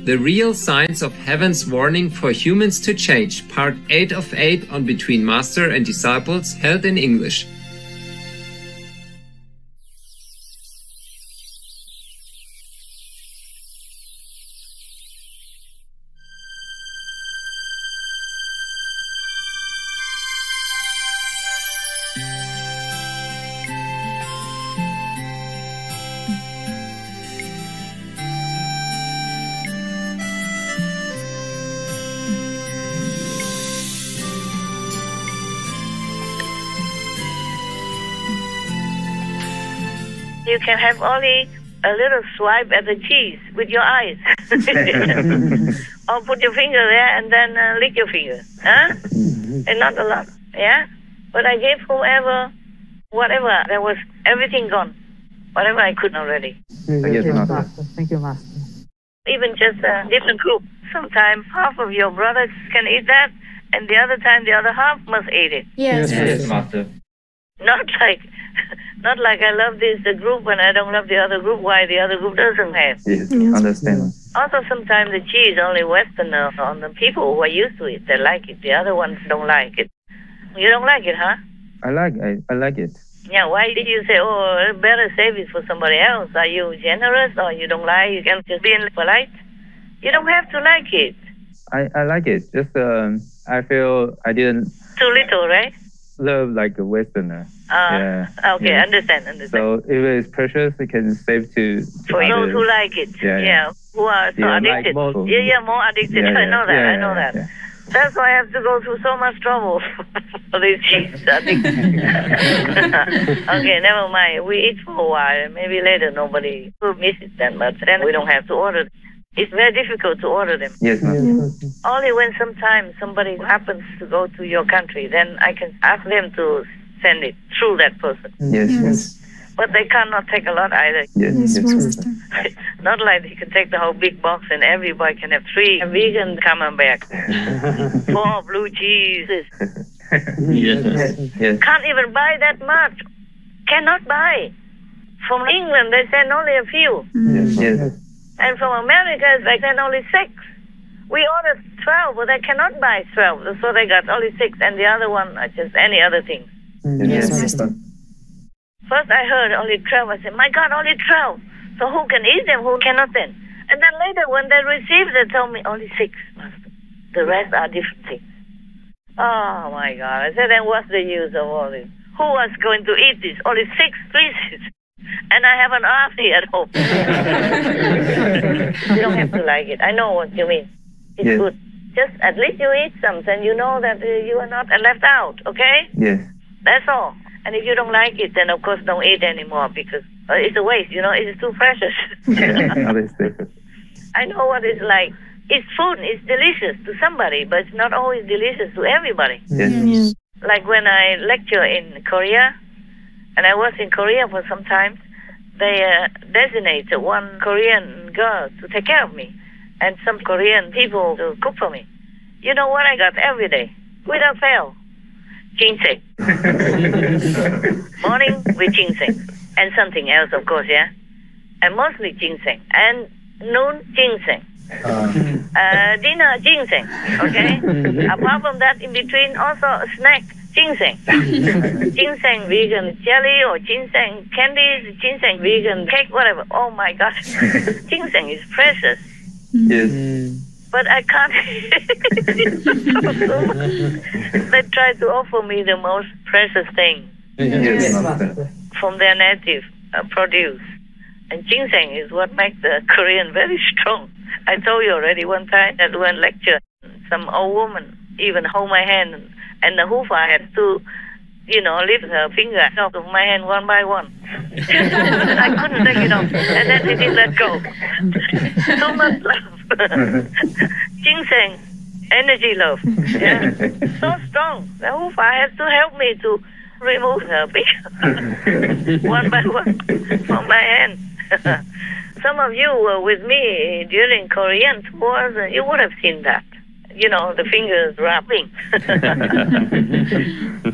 The Real Signs of Heaven's Warning for Humans to Change, Part 8 of 8 on Between Master and Disciples, held in English. You can have only a little swipe at the cheese with your eyes. Or put your finger there and then lick your finger. Huh? And not a lot. Yeah? But I gave whoever, whatever. There was everything gone. Whatever I could already. Thank you, Master. Thank you, Master. Even just a different group. Sometimes half of your brothers can eat that, and the other time the other half must eat it. Yes, Master. Not like I love this group and I don't love the other group. Why the other group doesn't have? Yes, understand. Also, sometimes the cheese only Westerner on the people who are used to it. They like it. The other ones don't like it. You don't like it, huh? I like it. Yeah. Why did you say, "Oh, better save it for somebody else"? Are you generous or you don't like? You can just be polite. You don't have to like it. I like it. Just I feel I didn't Too little, right? love like a Westerner. Okay, yeah. understand. So if it's precious, it can save to For those who like it, who are so addicted. more addicted. I know that. Yeah. That's why I have to go through so much trouble for this cheese addiction. Okay, never mind. We eat for a while. Maybe later nobody will miss it then, but then we don't have to order. It's very difficult to order them. Yes, Master. Only when sometimes somebody happens to go to your country, then I can ask them to send it through that person. Yes. But they cannot take a lot either. Yes, Master. Not like they can take the whole big box and everybody can have 3 vegan camembert, 4 blue cheeses. Yes. Can't even buy that much. Cannot buy. From England, they send only a few. Yes. And from America, they send only 6. We ordered 12, but they cannot buy 12. So they got only 6, and the other one are just any other thing. Yes, Master. First I heard only 12. I said, my God, only 12. So who can eat them? Who cannot then? And then later when they received, they told me only 6, Master. The rest are different things. Oh, my God. I said, then what's the use of all this? Who was going to eat this? Only 6 pieces. And I have an army at home. You don't have to like it. I know what you mean. It's good. Just at least you eat something. You know that you are not left out, okay? Yes. That's all. And if you don't like it, then of course don't eat anymore because it's a waste, it's too precious. I know what it's like. It's food, it's delicious to somebody, but it's not always delicious to everybody. Yes. Like when I lecture in Korea, and I was in Korea for some time, they designated one Korean girl to take care of me, and some Korean people to cook for me. You know what I got every day, without fail? Ginseng. Morning with ginseng. And something else, of course, yeah? And mostly ginseng. And noon, ginseng. Dinner, ginseng. Okay? Apart from that, in between, also a snack, ginseng. Ginseng vegan jelly or ginseng candies, ginseng vegan cake, whatever. Oh my gosh. Ginseng is precious. Yes. But I can't. They try to offer me the most precious thing from their native produce. And ginseng is what makes the Korean very strong. I told you already one time at one lecture, some old woman even hold my hand, and the hoofa had to, lift her finger off of my hand one by one. I couldn't take it off, and then she didn't let go. So much love. Ginseng, energy love. Yeah. So strong. The hoofa has to help me to remove her finger one by one from my hand. Some of you were with me during Korean tours, and you would have seen that. The fingers wrapping.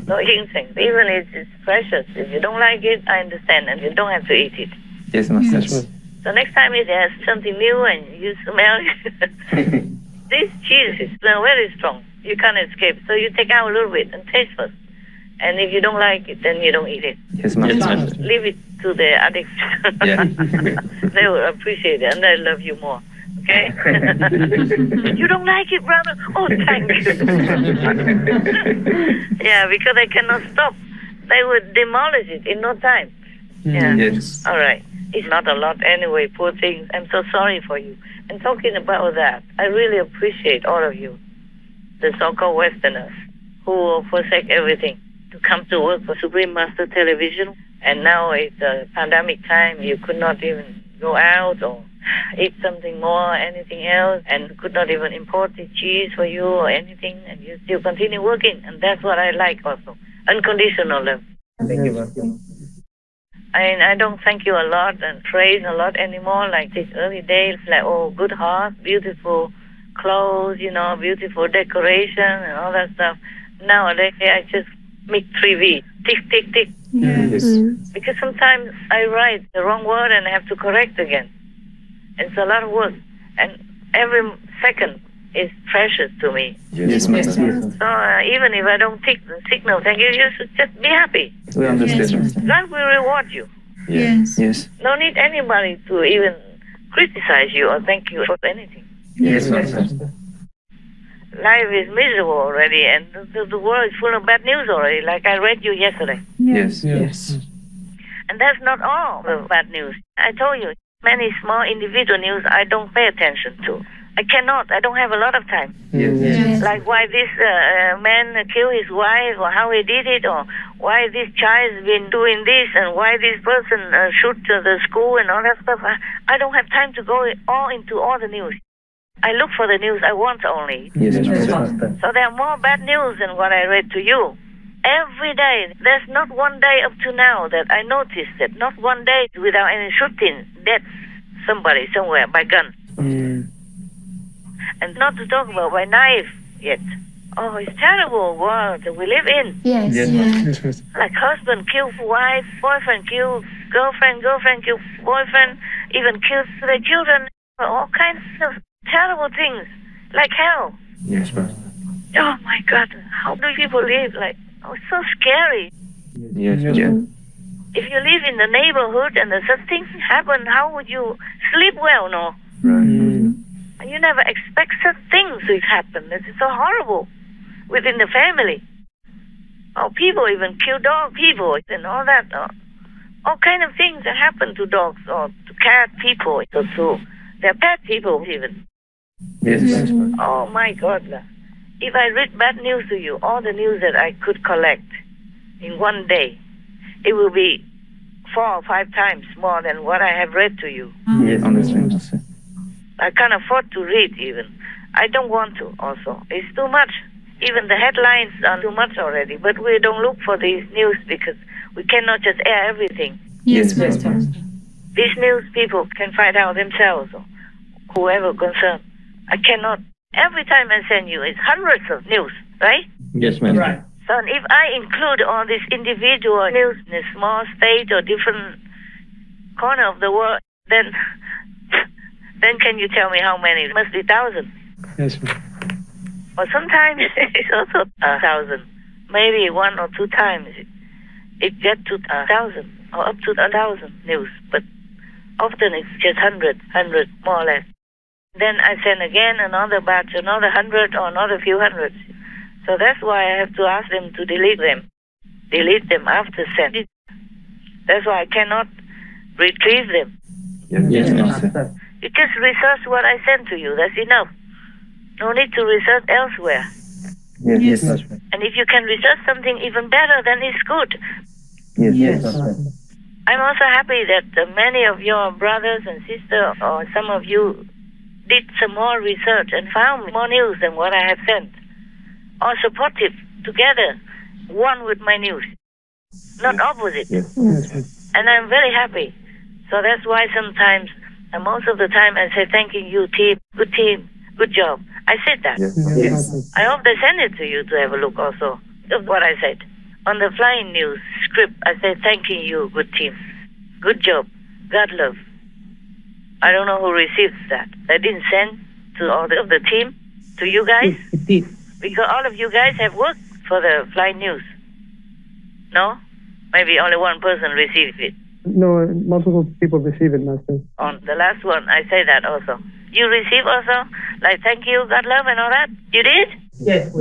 No ginseng. Even it's precious. If you don't like it, I understand, and you don't have to eat it. Yes, Master. So next time if there's something new and you smell it, this cheese is very strong. You can't escape. So you take out a little bit and taste first. And if you don't like it, then you don't eat it. Yes, Master. Leave it to the addicts. Yeah. They will appreciate it and they love you more. Okay? You don't like it, brother? Oh, thank you. Yeah, because they cannot stop. They would demolish it in no time. Yeah. Yes. All right. It's not a lot anyway, poor things. I'm so sorry for you. And talking about that, I really appreciate all of you, the so-called Westerners, who will forsake everything to come to work for Supreme Master Television. And now it's a pandemic time. You could not even go out or eat something more, anything else, and could not even import the cheese for you or anything, and you still continue working. And that's what I like also. Unconditional love. Thank you, Master. I don't thank you a lot and praise a lot anymore like these early days, like, oh, good heart, beautiful clothes, you know, beautiful decoration and all that stuff. Nowadays, I just make 3V, tick, tick, tick. Yes. Because sometimes I write the wrong word and I have to correct again. It's a lot of work. And every second is precious to me. Yes, Master. So even if I don't tick the signal, thank you, you should just be happy. We understand. God will reward you. Yes. Yes. No need anybody to even criticize you or thank you for anything. Yes, Master. Life is miserable already, and the world is full of bad news already, like I read you yesterday. Yes. Yes. And that's not all the bad news. I told you, many small individual news I don't pay attention to. I cannot. I don't have a lot of time. Yes. Like why this man killed his wife, or how he did it, or why this child has been doing this, and why this person shoot the school and all that stuff. I don't have time to go into all the news. I look for the news I want only. Yes, Master. So there are more bad news than what I read to you. Every day. There's not one day up to now that I noticed that. Not one day without any shooting, dead somebody somewhere by gun. And not to talk about by knife yet. Oh, it's terrible world that we live in. Yes. Like husband kill wife, boyfriend kill girlfriend, girlfriend kill boyfriend, even kill their children. All kinds of terrible things, like hell. Yes, Master. Oh my God, how do people live? Like, oh, it's so scary. Yes. If you live in the neighborhood and such things happen, how would you sleep well, no? Right. And you never expect such things to happen. It's so horrible within the family. Oh, people even kill dog people and all that. All kind of things that happen to dogs or to cat people or to their pet people even. Yes. Oh my God. If I read bad news to you, all the news that I could collect in one day, it will be 4 or 5 times more than what I have read to you. Yes, understand, Master. I can't afford to read even. I don't want to also. It's too much. Even the headlines are too much already. But we don't look for these news because we cannot just air everything. Yes, Master. These news people can find out themselves, or whoever concerned. I cannot. Every time I send you, it's hundreds of news, right? Yes, Master. Right. So if I include all these individual news in a small state or different corner of the world, then can you tell me how many? It must be thousands. Yes, Or sometimes it's also 1,000. Maybe 1 or 2 times it gets to 1,000 or up to 1,000 news. But often it's just 100 more or less. Then I send again another batch, another 100 or another few hundreds. So that's why I have to ask them to delete them. Delete them after send. That's why I cannot retrieve them. Yes, Master. You just research what I sent to you. That's enough. No need to research elsewhere. Yes, Master. And if you can research something even better, then it's good. Yes, Master. I'm also happy that many of your brothers and sisters, or some of you, did some more research and found more news than what I have sent. Or supportive together, one with my news, not opposite. Yes. And I'm very happy. So that's why sometimes, and most of the time, I say, thanking you, team, good job. I said that. Yes. I hope they send it to you to have a look also of what I said. On the flying news script, I say, thanking you, good team. Good job. God love. I don't know who received that. They didn't send to all of the team, to you guys? It did. Because all of you guys have worked for the flight news. No? Maybe only one person received it. No, multiple people receive it, Master. On the last one, I say that also. You receive also? Like, thank you, God love, and all that? You did? Yes.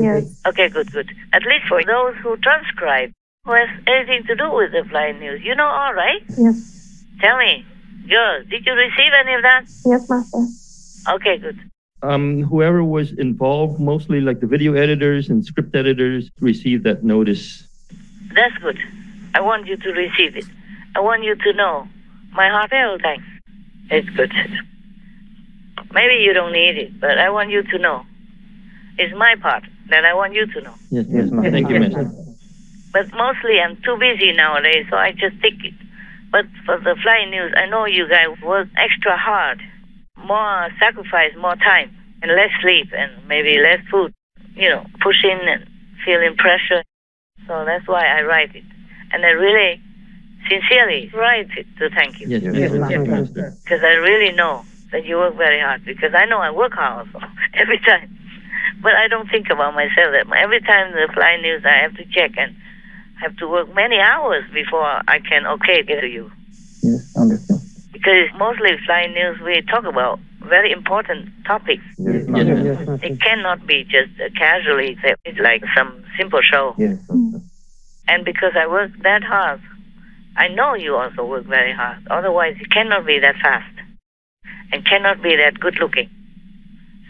Okay, good. At least for those who transcribe, who has anything to do with the flight news. You know all, right? Yes. Tell me, girls, did you receive any of that? Yes, Master. Okay, good. Whoever was involved, mostly like the video editors and script editors, received that notice. That's good. I want you to receive it. I want you to know my heartfelt thanks. It's good. Maybe you don't need it, but I want you to know. It's my part that I want you to know. Yes, Master. Thank you, Master. But mostly I'm too busy nowadays, so I just take it. But for the flight news, I know you guys work extra hard. More sacrifice, more time, and less sleep, and maybe less food. You know, pushing and feeling pressure. So that's why I write it. And I really, sincerely write it to thank you. Yes, Master. Because I really know that you work very hard. Because I know I work hard also, every time. But I don't think about myself that every time the flight news, I have to check and have to work many hours before I can get to you. Yes, understand. Because mostly flight news, we talk about very important topics. Yes, It cannot be just casually, it's like some simple show. Yes. And because I work that hard, I know you also work very hard. Otherwise, it cannot be that fast and cannot be that good looking.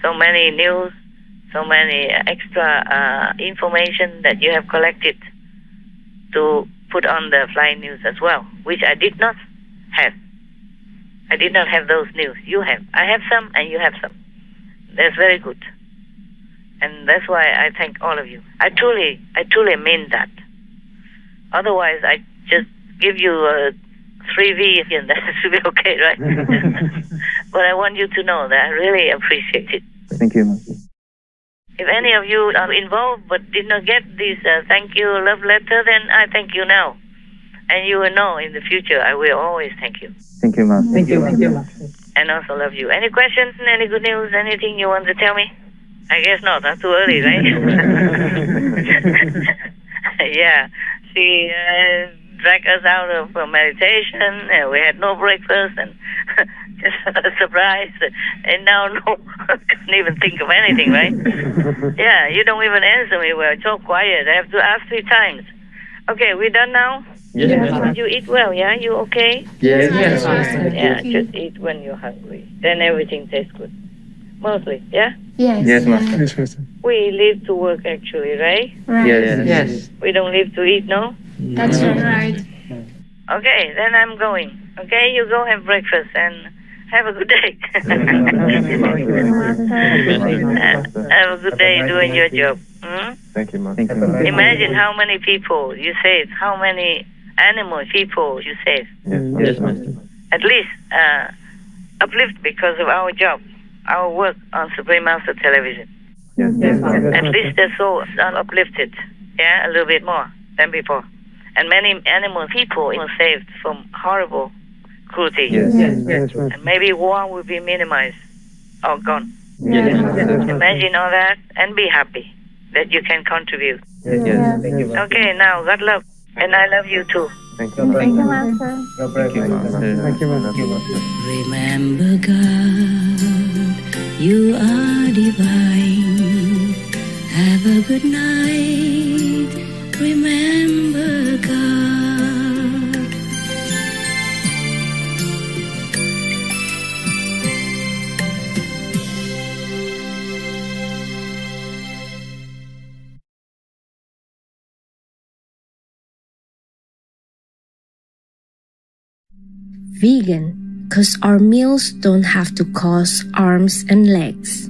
So many news, so many extra information that you have collected to put on the flight news as well, which I did not have. I did not have those news. You have. I have some and you have some. That's very good. And that's why I thank all of you. I truly mean that. Otherwise, I just give you a 3V and that should be okay, right? But I want you to know that I really appreciate it. Thank you, Master. If any of you are involved but did not get this thank you love letter, then I thank you now. And you will know in the future I will always thank you. Thank you, Master. Thank you, Master. And also love you. Any questions, any good news, anything you want to tell me? I guess not. That's too early, right? Yeah. She dragged us out of meditation. We had no breakfast and just a surprise. And now no, can't even think of anything, right? Yeah, you don't even answer me. We're so quiet. I have to ask 3 times. Okay, we done now? Yes, Did you eat well, yeah? You okay? Yes. Yeah, just eat when you're hungry. Then everything tastes good. Mostly, yeah? Yes. Yes, Master. Yes, Master. We live to work actually, right? Right. Yes. We don't live to eat, no? That's right. Okay, then I'm going. Okay, you go have breakfast and have a good day. Have a good day doing your job. Thank you, Master. Imagine how many people you save, how many animal people you save. Yes, Master. At least uplift because of our job, our work on Supreme Master Television. Yes, At least their souls are uplifted, yeah, a little bit more than before. And many animal people were saved from horrible cruelty. Yes. And maybe war will be minimized or gone. Yes. Imagine all that and be happy that you can contribute. Yes. Okay, now God love. And I love you too. Thank you, Thank you, Master. Thank you, Master. Thank you, Master. Remember, God, you are divine. Have a good night. Remember, God. Vegan, because our meals don't have to cost arms and legs.